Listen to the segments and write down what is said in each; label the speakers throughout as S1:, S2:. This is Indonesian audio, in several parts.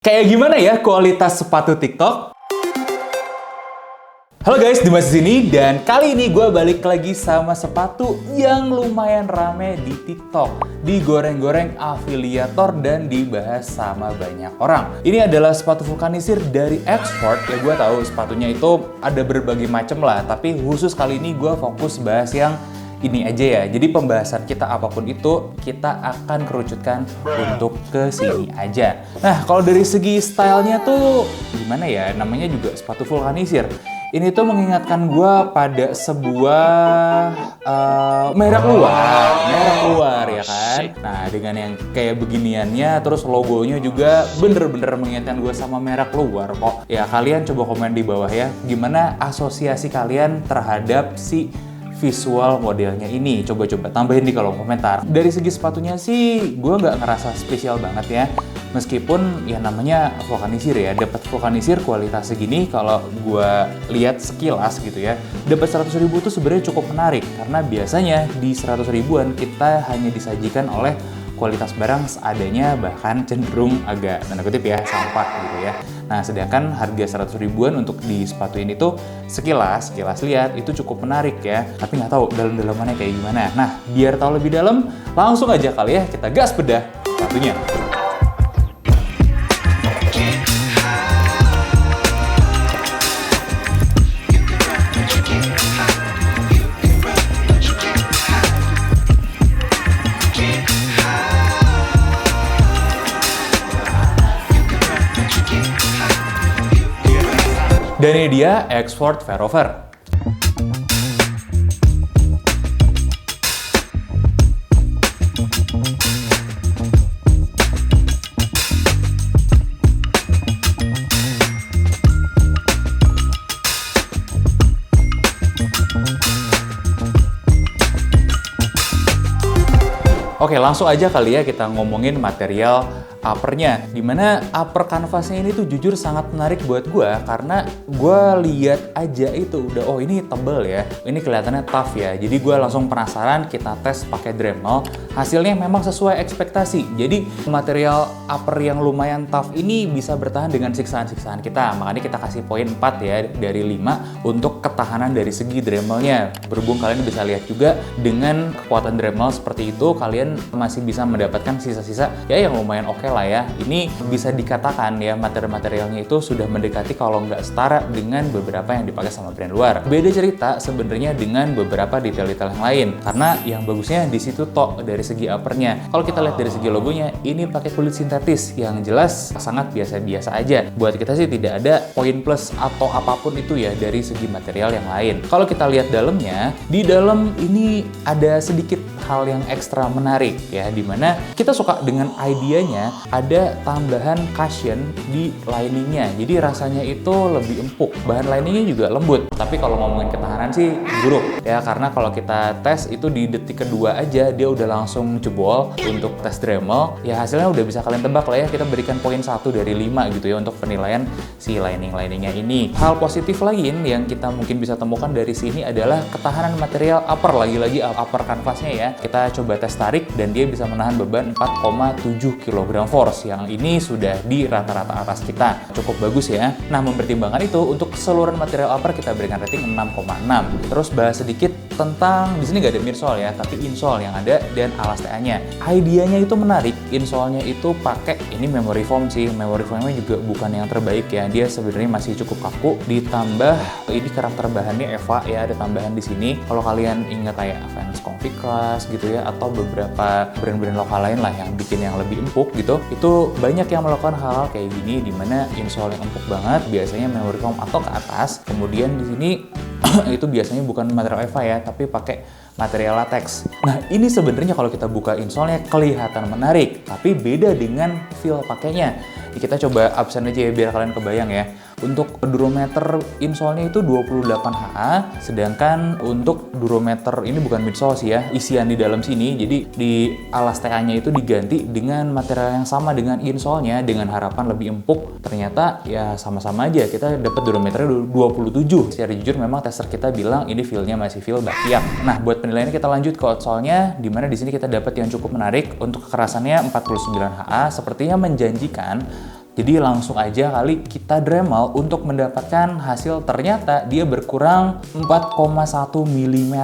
S1: Kayak gimana ya kualitas sepatu TikTok? Halo guys, Dimas di sini dan kali ini gue balik lagi sama sepatu yang lumayan rame di TikTok, digoreng-goreng afiliator dan dibahas sama banyak orang. Ini adalah sepatu vulkanisir dari X-Fort. Ya gue tahu sepatunya itu ada berbagai macam lah, tapi khusus kali ini gue fokus bahas yang ini aja ya. Jadi pembahasan kita apapun itu kita akan kerucutkan untuk ke sini aja. Nah, kalau dari segi stylenya tuh gimana ya? Namanya juga sepatu vulkanisir. Ini tuh mengingatkan gue pada sebuah merek luar ya kan. Nah, dengan yang kayak beginiannya, terus logonya juga bener-bener mengingatkan gue sama merek luar kok. Ya kalian coba komen di bawah ya, gimana asosiasi kalian terhadap si visual modelnya ini. Coba-coba tambahin di kolom komentar. Dari segi sepatunya sih gue nggak ngerasa spesial banget ya, meskipun ya namanya vulkanisir ya. Dapat vulkanisir kualitas segini, kalau gue lihat sekilas gitu ya, dapat 100.000 tuh sebenarnya cukup menarik, karena biasanya di 100 ribuan kita hanya disajikan oleh kualitas barang seadanya, bahkan cenderung agak tanda kutip ya sampah gitu ya. Nah, sedangkan harga 100 ribuan untuk di sepatu ini tuh sekilas lihat itu cukup menarik ya, tapi nggak tahu dalam-dalamannya kayak gimana. Nah, biar tahu lebih dalam, langsung aja kali ya kita gas bedah sepatunya. Dan ini dia X-Fort Verover. Oke, langsung aja kali ya kita ngomongin material uppernya. Dimana upper canvasnya ini tuh jujur sangat menarik buat gue, karena gue lihat aja itu udah, oh ini tebel ya, ini kelihatannya tough ya. Jadi gue langsung penasaran, kita tes pakai Dremel. Hasilnya memang sesuai ekspektasi. Jadi material upper yang lumayan tough ini bisa bertahan dengan siksaan-siksaan kita. Makanya kita kasih poin 4 ya dari 5 untuk ketahanan dari segi Dremelnya. Berhubung kalian bisa lihat juga dengan kekuatan Dremel seperti itu, kalian masih bisa mendapatkan sisa-sisa ya yang lumayan oke lah ya. Ini bisa dikatakan ya material-materialnya itu sudah mendekati kalau nggak setara dengan beberapa yang dipakai sama brand luar. Beda cerita sebenarnya dengan beberapa detail-detail yang lain, karena yang bagusnya di situ tok dari segi uppernya. Kalau kita lihat dari segi logonya, ini pakai kulit sintetis yang jelas sangat biasa-biasa aja. Buat kita sih tidak ada poin plus atau apapun itu ya dari segi material yang lain. Kalau kita lihat dalamnya, di dalam ini ada sedikit hal yang ekstra menarik ya, dimana kita suka dengan idenya ada tambahan cushion di liningnya, jadi rasanya itu lebih empuk. Bahan liningnya juga lembut, tapi kalau ngomongin ketahanan sih buruk ya, karena kalau kita tes itu di detik kedua aja dia udah langsung jebol untuk tes Dremel. Ya hasilnya udah bisa kalian tebak lah ya, kita berikan poin 1 dari 5 gitu ya untuk penilaian si liningnya ini. Hal positif lain yang kita mungkin bisa temukan dari sini adalah ketahanan material upper, lagi-lagi upper canvasnya ya. Kita coba tes tarik dan dia bisa menahan beban 4,7 kg force, yang ini sudah di rata-rata atas kita. Cukup bagus ya. Nah, mempertimbangkan itu, untuk keseluruhan material upper kita berikan rating 6,6. Terus bahas sedikit tentang, di sini nggak ada midsole ya, tapi insole yang ada dan alas TA-nya. Idenya itu menarik. Insole-nya itu pakai ini memory foam sih. Memory foamnya juga bukan yang terbaik ya. Dia sebenarnya masih cukup kaku. Ditambah ini karakter bahannya Eva ya, ada tambahan di sini. Kalau kalian ingat kayak Vans Comfy Crush gitu ya, atau beberapa brand-brand lokal lain lah yang bikin yang lebih empuk gitu, itu banyak yang melakukan hal-hal kayak gini, dimana insole yang empuk banget biasanya memory foam atau ke atas. Kemudian di sini itu biasanya bukan material Eva ya, tapi pakai material latex. Nah, ini sebenarnya kalau kita buka insole-nya kelihatan menarik, tapi beda dengan feel pakainya. Kita coba absen aja ya biar kalian kebayang ya. Untuk durometer insole-nya itu 28 HA, sedangkan untuk durometer ini bukan midsole sih ya, isian di dalam sini. Jadi di alas TA-nya itu diganti dengan material yang sama dengan insole-nya dengan harapan lebih empuk. Ternyata ya sama-sama aja, kita dapat durometernya 27. Secara jujur memang tester kita bilang ini feel-nya masih feel bakiak. Nah, buat penilaiannya kita lanjut ke outsole-nya, di mana di sini kita dapat yang cukup menarik. Untuk kekerasannya 49 HA, sepertinya menjanjikan. Jadi langsung aja kali kita Dremel untuk mendapatkan hasil ternyata dia berkurang 4,1 mm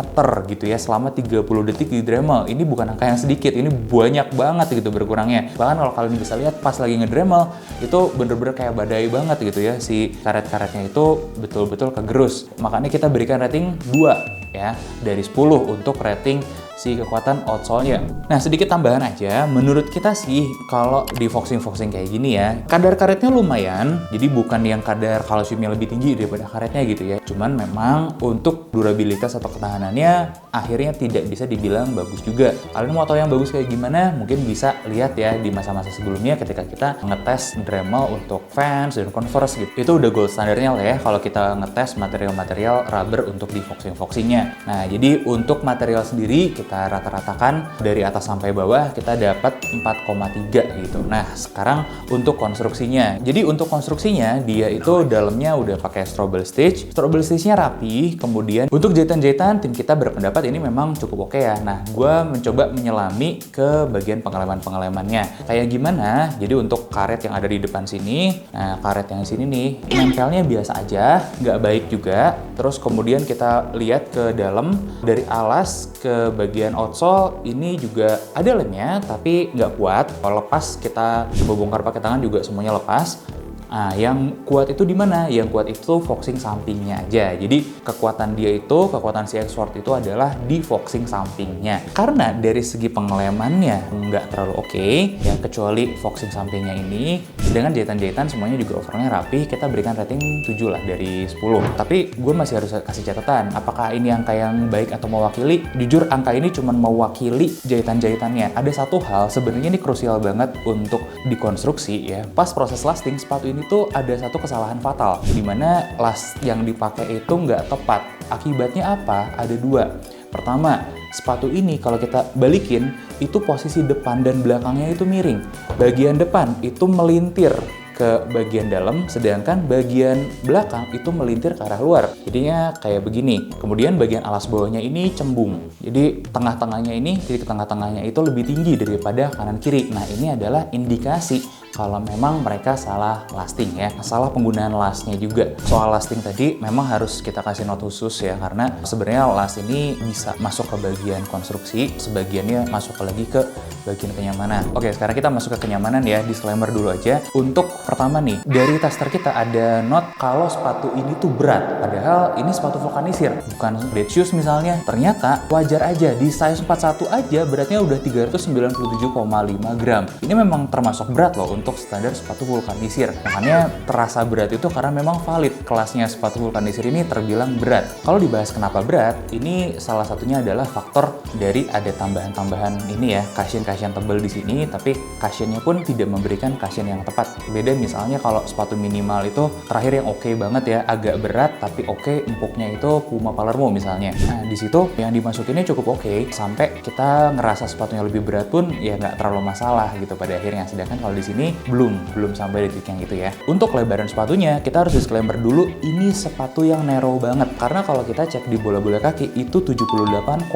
S1: gitu ya selama 30 detik di Dremel. Ini bukan angka yang sedikit, ini banyak banget gitu berkurangnya. Bahkan kalau kalian bisa lihat pas lagi ngedremel itu bener-bener kayak badai banget gitu ya, si karet-karetnya itu betul-betul kegerus. Makanya kita berikan rating 2 ya dari 10 untuk rating si kekuatan outsole-nya. Nah, sedikit tambahan aja, menurut kita sih kalau di foxing kayak gini ya, kadar karetnya lumayan, jadi bukan yang kadar kalsiumnya lebih tinggi daripada karetnya gitu ya. Cuman memang untuk durabilitas atau ketahanannya akhirnya tidak bisa dibilang bagus juga. Kalian mau tahu yang bagus kayak gimana? Mungkin bisa lihat ya di masa-masa sebelumnya ketika kita ngetes Dremel untuk Vans dan Converse gitu. Itu udah gold standarnya lah ya kalau kita ngetes material-material rubber untuk di foxing-nya. Nah, jadi untuk material sendiri kita rata-ratakan dari atas sampai bawah kita dapat 4,3 gitu. Nah, sekarang untuk konstruksinya. Jadi untuk konstruksinya dia itu dalamnya udah pakai Strobel stitch. Strobel stitch-nya rapi. Kemudian untuk jahitan-jahitan tim kita berpendapat ini memang cukup oke ya. Nah, gue mencoba menyelami ke bagian pengeleman-pengelemannya. Kayak gimana? Jadi untuk karet yang ada di depan sini, nah karet yang sini nih, nempelnya biasa aja, nggak baik juga. Terus kemudian kita lihat ke dalam dari alas ke bagian outsole ini juga ada lemnya tapi nggak kuat. Kalau lepas kita coba bongkar pakai tangan juga semuanya lepas. Nah, yang kuat itu di mana? Yang kuat itu foxing sampingnya aja. Jadi kekuatan dia itu, kekuatan si X-Sword itu adalah di foxing sampingnya. Karena dari segi pengelemannya nggak terlalu oke, ya kecuali foxing sampingnya ini. Sedangkan jahitan-jahitan semuanya juga overallnya rapi. Kita berikan rating 7 lah dari 10. Tapi gue masih harus kasih catatan. Apakah ini angka yang baik atau mewakili? Jujur angka ini cuma mewakili jahitan-jahitannya. Ada satu hal sebenarnya ini krusial banget untuk dikonstruksi ya. Pas proses lasting sepatu ini tuh ada satu kesalahan fatal di mana las yang dipakai itu nggak tepat. Akibatnya apa? Ada dua. Pertama, sepatu ini kalau kita balikin itu posisi depan dan belakangnya itu miring. Bagian depan itu melintir ke bagian dalam, sedangkan bagian belakang itu melintir ke arah luar. Jadinya kayak begini. Kemudian bagian alas bawahnya ini cembung. Jadi tengah-tengahnya ini, titik tengah-tengahnya itu lebih tinggi daripada kanan kiri. Nah, ini adalah indikasi kalau memang mereka salah lasting ya. Salah penggunaan lasnya juga. Soal lasting tadi memang harus kita kasih note khusus ya, karena sebenarnya las ini bisa masuk ke bagian konstruksi, sebagiannya masuk lagi ke bagian kenyamanan. Oke, sekarang kita masuk ke kenyamanan ya. Disclaimer dulu aja. Untuk pertama nih, dari tester kita ada note kalau sepatu ini tuh berat. Padahal ini sepatu vulkanisir, bukan dead shoes misalnya. Ternyata wajar aja, di size 41 aja beratnya udah 397,5 gram. Ini memang termasuk berat loh untuk standar sepatu vulkanisir. Makanya terasa berat itu karena memang valid. Kelasnya sepatu vulkanisir ini terbilang berat. Kalau dibahas kenapa berat, ini salah satunya adalah faktor dari ada tambahan-tambahan ini ya, cushion tebal di sini, tapi cushionnya pun tidak memberikan cushion yang tepat. Beda misalnya kalau sepatu minimal itu terakhir yang oke banget ya, agak berat tapi oke, empuknya itu Puma Palermo misalnya. Nah, di situ yang dimasukinnya cukup oke, sampai kita ngerasa sepatunya lebih berat pun ya nggak terlalu masalah gitu pada akhirnya. Sedangkan kalau di sini belum sampai di titik yang gitu ya. Untuk lebaran sepatunya kita harus disclaimer dulu, ini sepatu yang narrow banget karena kalau kita cek di bola-bola kaki itu 78,7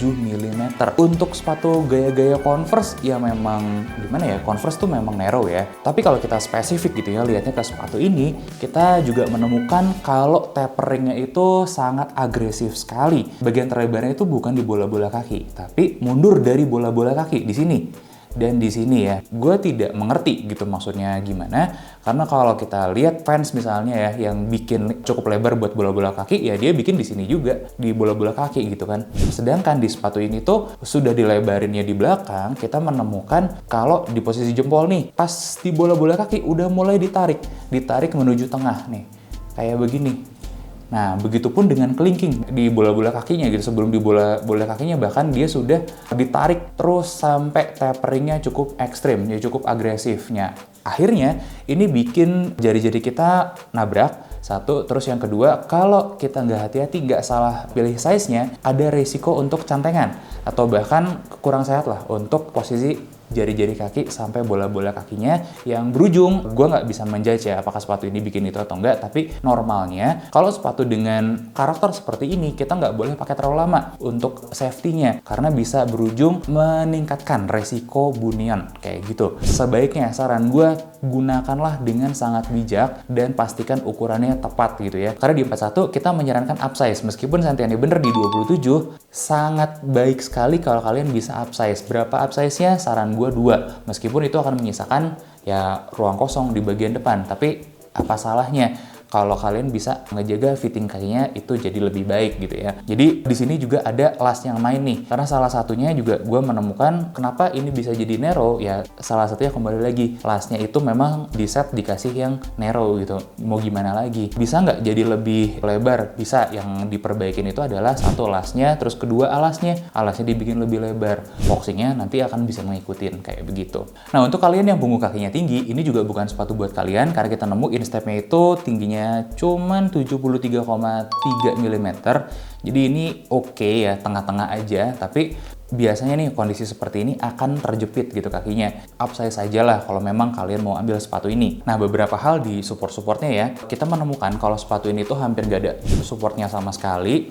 S1: mm. Untuk sepatu gaya-gaya Converse ya memang gimana ya, Converse tuh memang narrow ya. Tapi kalau kita spesifik gitu ya, lihatnya ke sepatu ini, kita juga menemukan kalau taperingnya itu sangat agresif sekali. Bagian terlebarnya itu bukan di bola-bola kaki, tapi mundur dari bola-bola kaki di sini. Dan di sini ya, gue tidak mengerti gitu maksudnya gimana. Karena kalau kita lihat Vans misalnya ya, yang bikin cukup lebar buat bola-bola kaki, ya dia bikin di sini juga, di bola-bola kaki gitu kan. Sedangkan di sepatu ini tuh sudah dilebarinnya di belakang, kita menemukan kalau di posisi jempol nih, pas di bola-bola kaki udah mulai ditarik menuju tengah nih, kayak begini. Nah, begitupun dengan kelingking di bola-bola kakinya gitu. Sebelum di bola kakinya bahkan dia sudah ditarik terus sampai taperingnya cukup ekstrim, ya cukup agresifnya. Akhirnya ini bikin jari-jari kita nabrak. Satu, terus yang kedua, kalau kita nggak hati-hati, nggak salah pilih size-nya, ada resiko untuk cantengan atau bahkan kurang sehat lah untuk posisi jari-jari kaki sampai bola-bola kakinya yang berujung. Gue nggak bisa menjudge ya apakah sepatu ini bikin itu atau enggak, tapi normalnya kalau sepatu dengan karakter seperti ini kita nggak boleh pakai terlalu lama untuk safety-nya karena bisa berujung meningkatkan resiko bunian kayak gitu. Sebaiknya saran gue gunakanlah dengan sangat bijak dan pastikan ukurannya tepat gitu ya. Karena di 41 kita menyarankan upsize. Meskipun sentiannya bener di 27, sangat baik sekali kalau kalian bisa upsize. Berapa upsize-nya? Saran gue 2. Meskipun itu akan menyisakan ya ruang kosong di bagian depan. Tapi apa salahnya kalau kalian bisa ngejaga fitting kakinya itu jadi lebih baik gitu ya. Jadi di sini juga ada las yang main nih. Karena salah satunya juga gue menemukan kenapa ini bisa jadi narrow ya, salah satunya kembali lagi lasnya itu memang di set dikasih yang narrow gitu. Mau gimana lagi? Bisa nggak jadi lebih lebar? Bisa. Yang diperbaikin itu adalah satu lasnya, terus kedua alasnya dibikin lebih lebar. Boxingnya nanti akan bisa mengikutin kayak begitu. Nah untuk kalian yang punggung kakinya tinggi, ini juga bukan sepatu buat kalian karena kita nemu instepnya itu tingginya cuman 73,3 mm. Jadi ini oke ya, tengah-tengah aja, tapi biasanya nih kondisi seperti ini akan terjepit gitu kakinya. Upsize aja lah kalau memang kalian mau ambil sepatu ini. Nah beberapa hal di support-supportnya ya, kita menemukan kalau sepatu ini tuh hampir gak ada supportnya sama sekali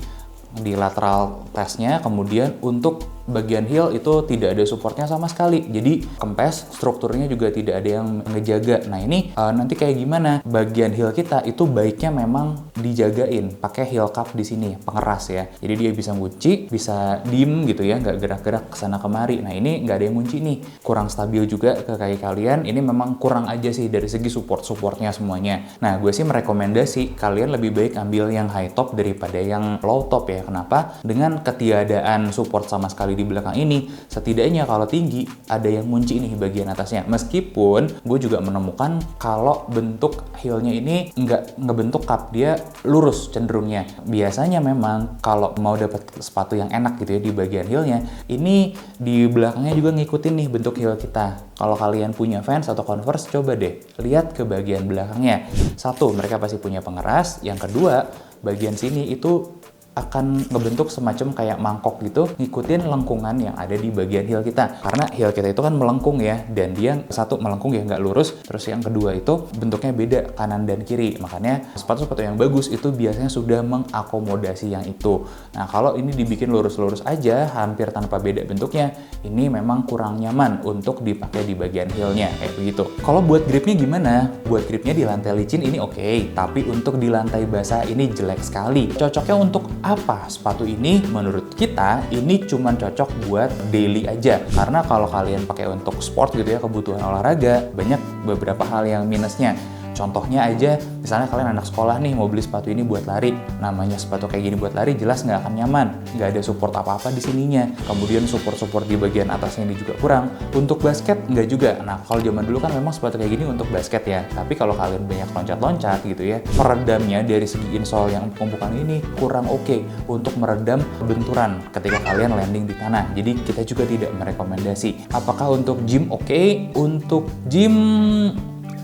S1: di lateral testnya. Kemudian untuk bagian heel itu tidak ada supportnya sama sekali, jadi kempes, strukturnya juga tidak ada yang ngejaga. Nah ini nanti kayak gimana? Bagian heel kita itu baiknya memang dijagain pakai heel cup di sini, pengeras ya. Jadi dia bisa ngunci, bisa diem gitu ya, nggak gerak-gerak kesana kemari. Nah ini nggak ada yang ngunci nih, kurang stabil juga ke kaki kalian. Ini memang kurang aja sih dari segi supportnya semuanya. Nah gue sih merekomendasi kalian lebih baik ambil yang high top daripada yang low top ya. Kenapa? Dengan ketiadaan support sama sekali di belakang ini, setidaknya kalau tinggi ada yang ngunci nih bagian atasnya. Meskipun gue juga menemukan kalau bentuk heelnya ini nggak ngebentuk cup, dia lurus cenderungnya. Biasanya memang kalau mau dapat sepatu yang enak gitu ya di bagian heelnya, ini di belakangnya juga ngikutin nih bentuk heel kita. Kalau kalian punya Vans atau Converse, coba deh lihat ke bagian belakangnya. Satu, mereka pasti punya pengeras. Yang kedua, bagian sini itu akan ngebentuk semacam kayak mangkok gitu, ngikutin lengkungan yang ada di bagian heel kita. Karena heel kita itu kan melengkung ya, dan dia satu melengkung ya, nggak lurus. Terus yang kedua itu bentuknya beda kanan dan kiri. Makanya sepatu-sepatu yang bagus itu biasanya sudah mengakomodasi yang itu. Nah kalau ini dibikin lurus-lurus aja, hampir tanpa beda bentuknya, ini memang kurang nyaman untuk dipakai di bagian heelnya kayak begitu. Kalau buat gripnya gimana? Buat gripnya di lantai licin ini oke, tapi untuk di lantai basah ini jelek sekali. Cocoknya untuk apa? Sepatu ini menurut kita ini cuma cocok buat daily aja. Karena kalau kalian pakai untuk sport gitu ya, kebutuhan olahraga, banyak beberapa hal yang minusnya. Contohnya aja, misalnya kalian anak sekolah nih mau beli sepatu ini buat lari. Namanya sepatu kayak gini buat lari jelas nggak akan nyaman. Nggak ada support apa-apa di sininya. Kemudian support-support di bagian atasnya ini juga kurang. Untuk basket nggak juga. Nah kalau zaman dulu kan memang sepatu kayak gini untuk basket ya. Tapi kalau kalian banyak loncat-loncat gitu ya, peredamnya dari segi insole yang empuk-empukan ini kurang oke untuk meredam benturan ketika kalian landing di tanah. Jadi kita juga tidak merekomendasi. Apakah untuk gym oke? Untuk gym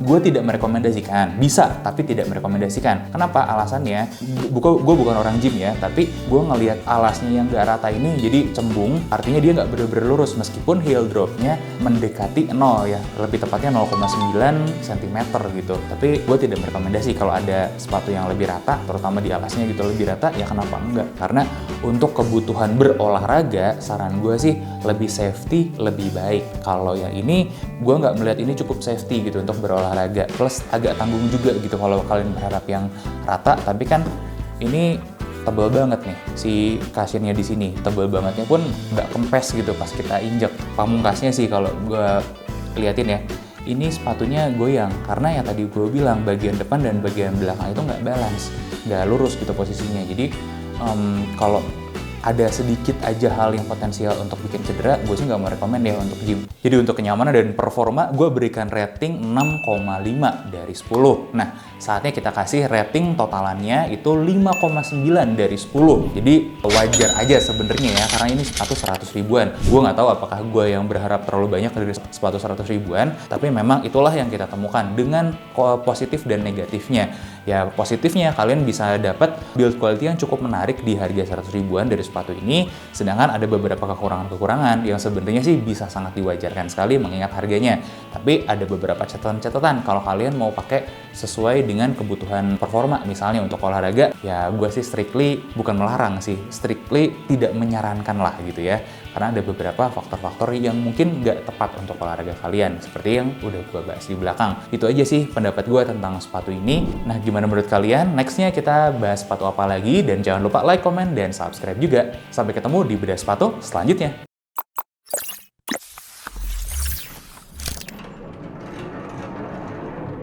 S1: gue tidak merekomendasikan. Bisa, tapi tidak merekomendasikan. Kenapa? Alasannya, gue bukan orang gym ya, tapi gue ngelihat alasnya yang gak rata ini jadi cembung, artinya dia gak bener-bener lurus, meskipun heel dropnya mendekati 0 ya, lebih tepatnya 0,9 cm gitu. Tapi gue tidak merekomendasi kalau ada sepatu yang lebih rata, terutama di alasnya gitu lebih rata, ya kenapa enggak? Karena untuk kebutuhan berolahraga, saran gue sih lebih safety, lebih baik. Kalau yang ini, gue nggak melihat ini cukup safety gitu untuk berolahraga. Plus agak tanggung juga gitu kalau kalian berharap yang rata. Tapi kan ini tebal banget nih si kasirnya di sini. Tebal bangetnya pun nggak kempes gitu pas kita injek. Pamungkasnya sih kalau gue liatin ya, ini sepatunya goyang. Karena yang tadi gue bilang bagian depan dan bagian belakang itu nggak balance, nggak lurus gitu posisinya. Jadi kalau ada sedikit aja hal yang potensial untuk bikin cedera, gue sih nggak mau rekomend ya untuk gym. Jadi untuk kenyamanan dan performa, gue berikan rating 6,5 dari 10. Nah, saatnya kita kasih rating totalannya itu 5,9 dari 10. Jadi wajar aja sebenarnya ya, karena ini sepatu 100 ribuan. Gue nggak tahu apakah gue yang berharap terlalu banyak dari sepatu 100 ribuan, tapi memang itulah yang kita temukan dengan positif dan negatifnya. Ya positifnya kalian bisa dapat build quality yang cukup menarik di harga 100 ribuan dari sepatu ini, sedangkan ada beberapa kekurangan-kekurangan yang sebenarnya sih bisa sangat diwajarkan sekali mengingat harganya. Tapi ada beberapa catatan-catatan kalau kalian mau pakai sesuai dengan kebutuhan performa. Misalnya untuk olahraga, ya gue sih strictly, bukan melarang sih, strictly tidak menyarankan lah gitu ya. Karena ada beberapa faktor-faktor yang mungkin nggak tepat untuk olahraga kalian, seperti yang udah gue bahas di belakang. Itu aja sih pendapat gue tentang sepatu ini. Nah, gimana menurut kalian? Nextnya kita bahas sepatu apa lagi? Dan jangan lupa like, comment, dan subscribe juga. Sampai ketemu di bedah sepatu selanjutnya.